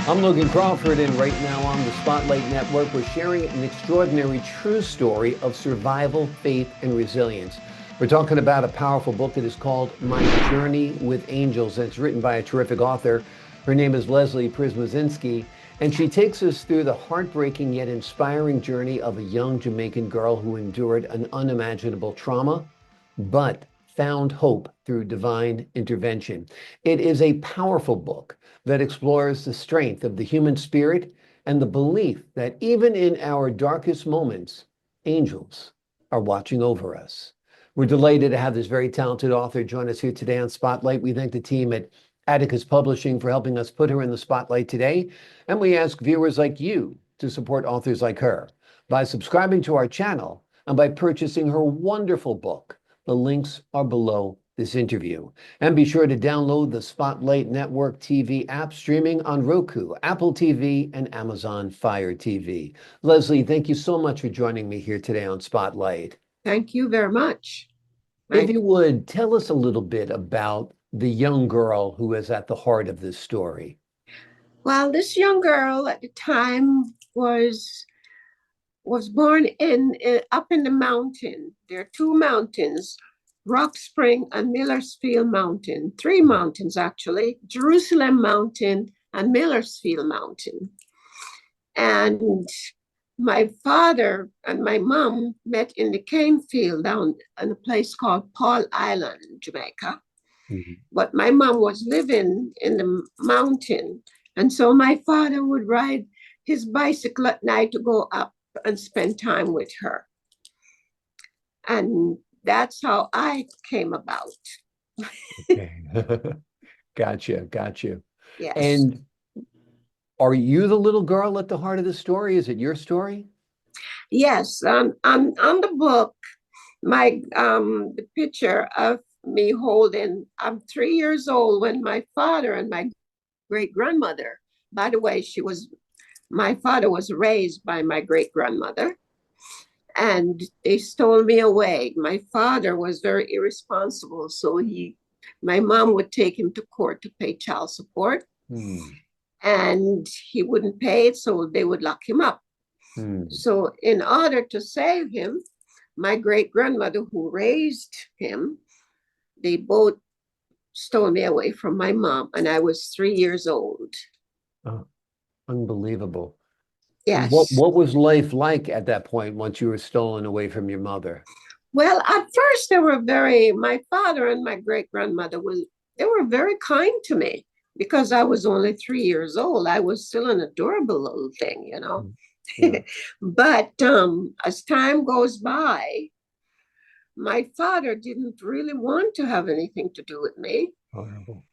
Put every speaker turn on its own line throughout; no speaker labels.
I'm Logan Crawford, and right now on the Spotlight Network, we're sharing an extraordinary true story of survival, faith, and resilience. We're talking about a powerful book that is called My Journey with Angels, and it's written by a terrific author. Her name is Leslie Przymusinski, and she takes us through the heartbreaking yet inspiring journey of a young Jamaican girl who endured an unimaginable trauma, but found hope through divine intervention. It is a powerful book that explores the strength of the human spirit and the belief that even in our darkest moments, angels are watching over us. We're delighted to have this very talented author join us here today on Spotlight. We thank the team at Atticus Publishing for helping us put her in the spotlight today. And we ask viewers like you to support authors like her by subscribing to our channel and by purchasing her wonderful book. The links are below this interview. And be sure to download the Spotlight Network TV app streaming on Roku, Apple TV, and Amazon Fire TV. Leslie, thank you so much for joining me here today on Spotlight.
Thank you very much.
If you would, tell us a little bit about the young girl who is at the heart of this story.
Well, this young girl at the time was born up in the mountain. There are two mountains, Rock Spring and Millersfield Mountain, three mountains actually, Jerusalem Mountain and Millersfield Mountain. And my father and my mom met in the cane field down in a place called Paul Island, Jamaica. Mm-hmm. But my mom was living in the mountain. And so my father would ride his bicycle at night to go up and spend time with her. And that's how I came about.
Okay. Gotcha.
Yes.
And are you the little girl at the heart of the story? Is it your story?
Yes. On the book, the picture of me holding, I'm 3 years old when my father and my great-grandmother, by the way, my father was raised by my great-grandmother, and they stole me away. My father was very irresponsible, so my mom would take him to court to pay child support. And he wouldn't pay it, so they would lock him up. So in order to save him, my great-grandmother who raised him, they both stole me away from my mom, and I was 3 years old.
Oh, unbelievable.
Yes.
What was life like at that point once you were stolen away from your mother?
Well, at first my father and my great-grandmother they were very kind to me because I was only 3 years old. I was still an adorable little thing, you know. Yeah. But as time goes by, my father didn't really want to have anything to do with me.
Horrible.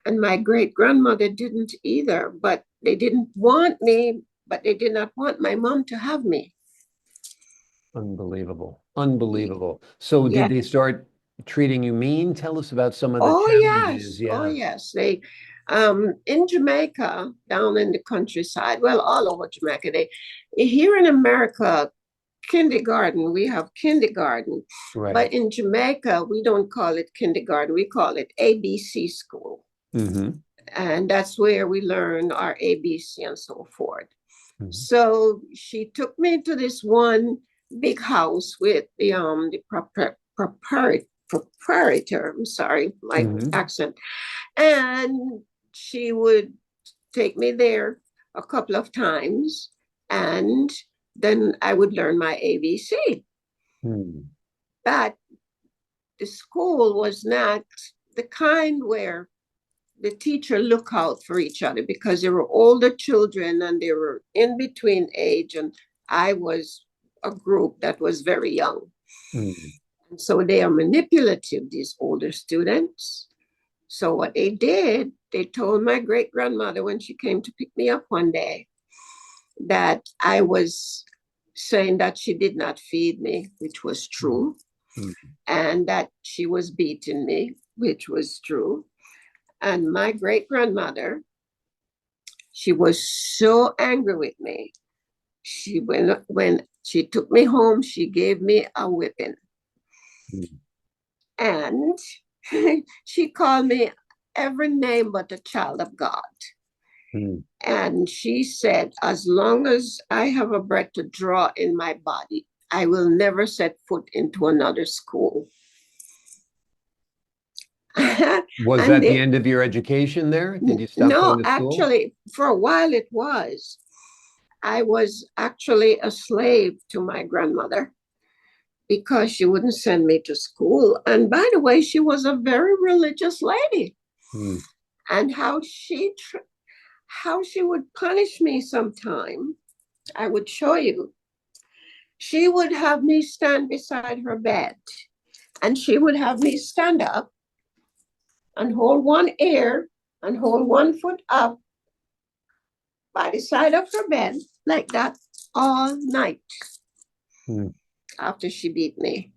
And my great-grandmother didn't either, but they didn't want me, but they did not want my mom to have me.
Unbelievable. So did they start treating you mean? Tell us about some of the challenges.
Yes. Yeah. Oh, yes. They, in Jamaica, down in the countryside, well, all over Jamaica, here in America, kindergarten, we have kindergarten. Right. But in Jamaica, we don't call it kindergarten. We call it ABC school. Mm-hmm. And that's where we learn our ABC and so forth. Mm-hmm. So she took me to this one big house with the proprietor, I'm sorry, my accent. And she would take me there a couple of times, and then I would learn my ABC. But the school was not the kind where the teacher look out for each other, because there were older children and they were in between age, and I was a group that was very young. And so they are manipulative, these older students. So what they did, they told my great-grandmother when she came to pick me up one day that I was saying that she did not feed me, which was true, and that she was beating me, which was true. And my great-grandmother, she was so angry with me. When she took me home, she gave me a whipping. And she called me every name but a child of God.
Mm.
And she said, as long as I have a breath to draw in my body, I will never set foot into another school.
Was
And
that the end of your education there? Did you stop
no,
going to school?
actually, for a while it was. I was actually a slave to my grandmother because she wouldn't send me to school. And by the way, she was a very religious lady.
Mm.
And how she would punish me sometime, I would show you. She would have me stand beside her bed, and she would have me stand up and hold one ear and hold one foot up by the side of her bed like that all night
Mm.
after she beat me.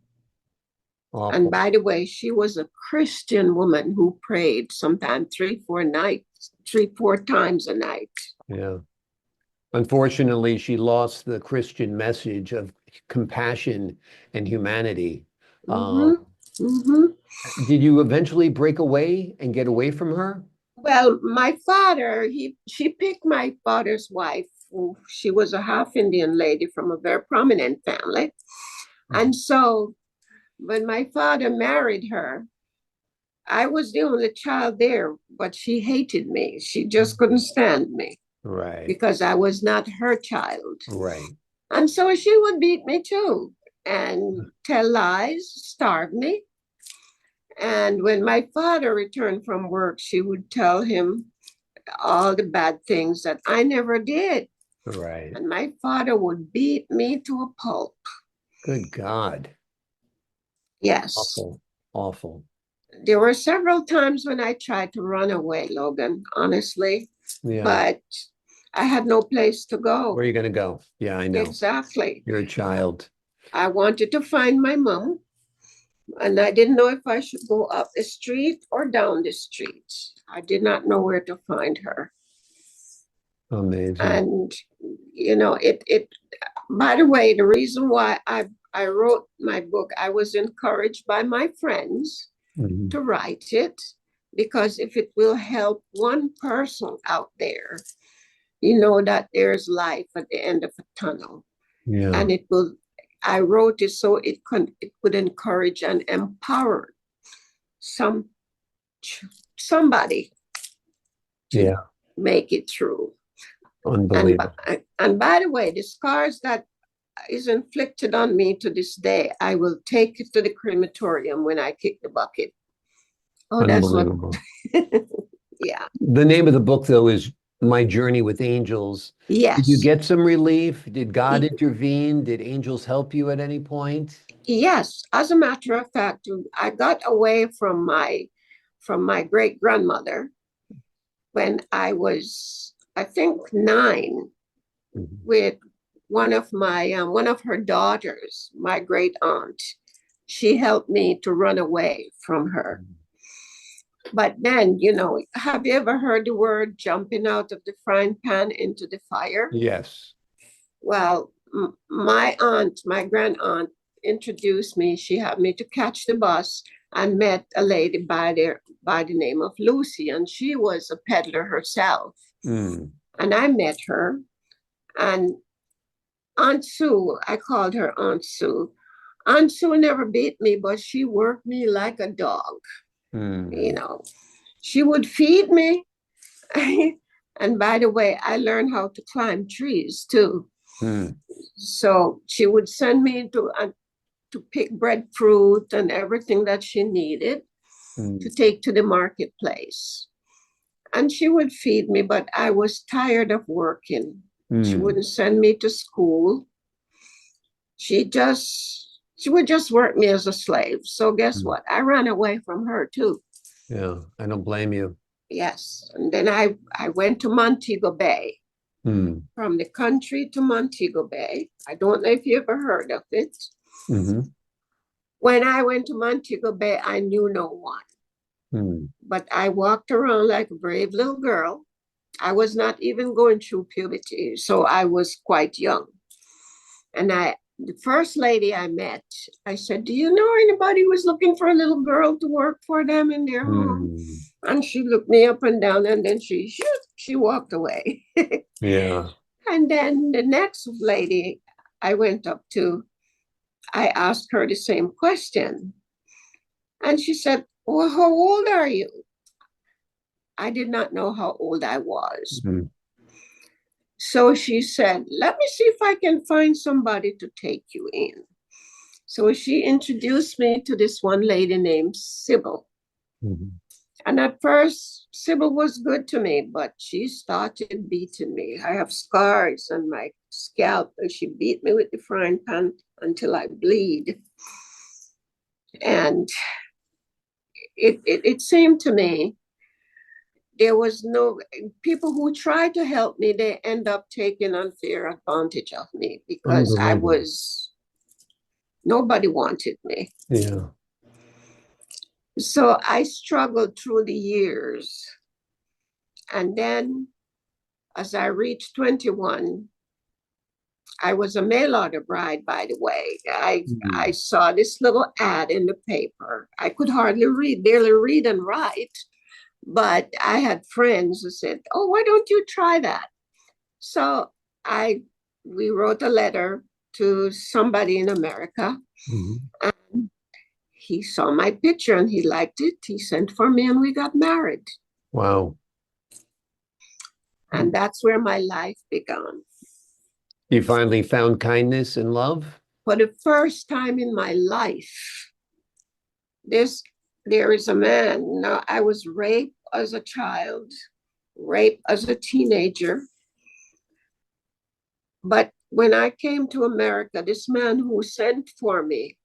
Awful.
And by the way, she was a Christian woman who prayed sometimes 4 times a night.
Yeah. Unfortunately, she lost the Christian message of compassion and humanity.
Mm-hmm. Mm-hmm.
Did you eventually break away and get away from her?
Well, my father, she picked my father's wife. She was a half Indian lady from a very prominent family. And so when my father married her, I was the only child there, but she hated me. She just couldn't stand me
Right.
because I was not her child.
Right.
And so she would beat me too and tell lies, starve me. And when my father returned from work, she would tell him all the bad things that I never did.
Right.
And my father would beat me to a pulp.
Good God.
Yes.
Awful. Awful.
There were several times when I tried to run away, Logan, honestly,
Yeah.
but I had no place to go.
Where are you going to go? Yeah, I know.
Exactly.
You're a child.
I wanted to find my mom, and I didn't know if I should go up the street or down the street. I did not know where to find her.
Amazing.
And it by the way, the reason why I wrote my book, I was encouraged by my friends to write it, because if it will help one person out there, you know that there's life at the end of a tunnel.
Yeah.
And I wrote it so it could encourage and empower somebody to make it through.
Unbelievable.
And by the way, the scars that is inflicted on me to this day, I will take it to the crematorium when I kick the bucket. Oh, that's what. Yeah.
The name of the book, though, is My Journey with Angels.
Yes.
Did you get some relief? Did God intervene? Did angels help you at any point?
Yes. As a matter of fact, I got away from my great grandmother when I was, I think, 9, with one of her daughters, my great aunt. She helped me to run away from her. But then, have you ever heard the word jumping out of the frying pan into the fire?
Yes.
Well, my grand aunt introduced me. She had me to catch the bus and met a lady by the name of Lucy, and she was a peddler herself. And I met her, and Aunt Sue, I called her Aunt Sue. Aunt Sue never beat me, but she worked me like a dog. She would feed me. And by the way, I learned how to climb trees too. So she would send me to pick breadfruit and everything that she needed to take to the marketplace. And she would feed me, but I was tired of working. She wouldn't send me to school. She would just work me as a slave. So guess what? I ran away from her too.
Yeah, I don't blame you.
Yes. And then I went to Montego Bay. From the country to Montego Bay. I don't know if you ever heard of it. When I went to Montego Bay, I knew no one. But I walked around like a brave little girl. I was not even going through puberty, so I was quite young. And the first lady I met, I said, "Do you know anybody who was looking for a little girl to work for them in their home?" And she looked me up and down, and then she she walked away.
Yeah.
And then the next lady I went up to, I asked her the same question. And she said, well, how old are you? I did not know how old I was. Mm-hmm. So she said, let me see if I can find somebody to take you in. So she introduced me to this one lady named Sybil. Mm-hmm. And at first, Sybil was good to me, but she started beating me. I have scars on my scalp, and she beat me with the frying pan until I bleed. And it seemed to me there was no people who tried to help me, they end up taking unfair advantage of me because nobody wanted me.
Yeah.
So I struggled through the years. And then as I reached 21, I was a mail order bride, by the way. I saw this little ad in the paper. I could hardly read, barely read and write. But I had friends who said, oh, why don't you try that? So we wrote a letter to somebody in America. Mm-hmm. And he saw my picture and he liked it. He sent for me and we got married.
Wow.
And that's where my life began.
You finally found kindness and love?
For the first time in my life, there is a man. Now, I was raped as a child, raped as a teenager. But when I came to America, this man who sent for me,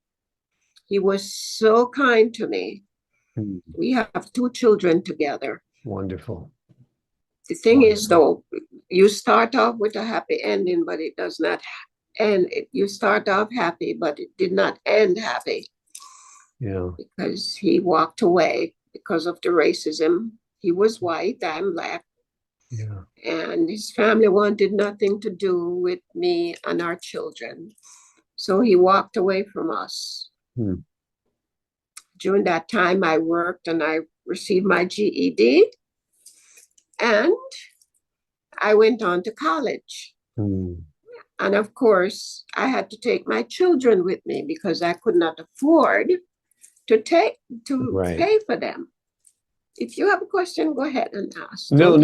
he was so kind to me. We have 2 children together.
Wonderful.
The thing is, though, you start off with a happy ending, but it does not end. You start off happy, but it did not end happy.
Yeah.
Because he walked away because of the racism. He was white, I'm black.
Yeah.
And his family wanted nothing to do with me and our children. So he walked away from us. During that time, I worked and I received my GED. And I went on to college. And of course, I had to take my children with me because I could not afford to pay for them. If you have a question, go ahead and ask.
No.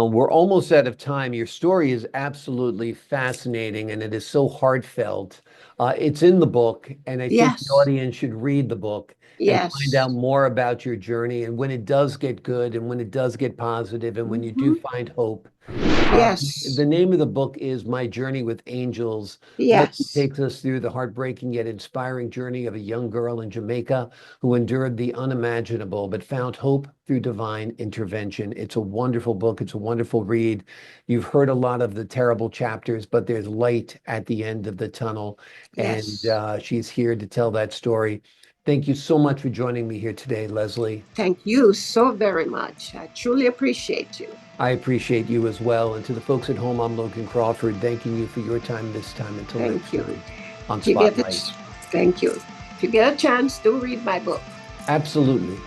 We're almost out of time. Your story is absolutely fascinating and it is so heartfelt. It's in the book, and I think the audience should read the book and find out more about your journey and when it does get good and when it does get positive and when you do find hope. The name of the book is My Journey with Angels.
Yes.
It takes us through the heartbreaking yet inspiring journey of a young girl in Jamaica who endured the unimaginable but found hope through divine intervention. It's a wonderful book. It's a wonderful read. You've heard a lot of the terrible chapters, but there's light at the end of the tunnel.
Yes.
And she's here to tell that story. Thank you so much for joining me here today, Leslie.
Thank you so very much. I truly appreciate you.
I appreciate you as well. And to the folks at home, I'm Logan Crawford, thanking you for your time this time. Until next time on Spotlight.
Thank you. If you get a chance, do read my book.
Absolutely.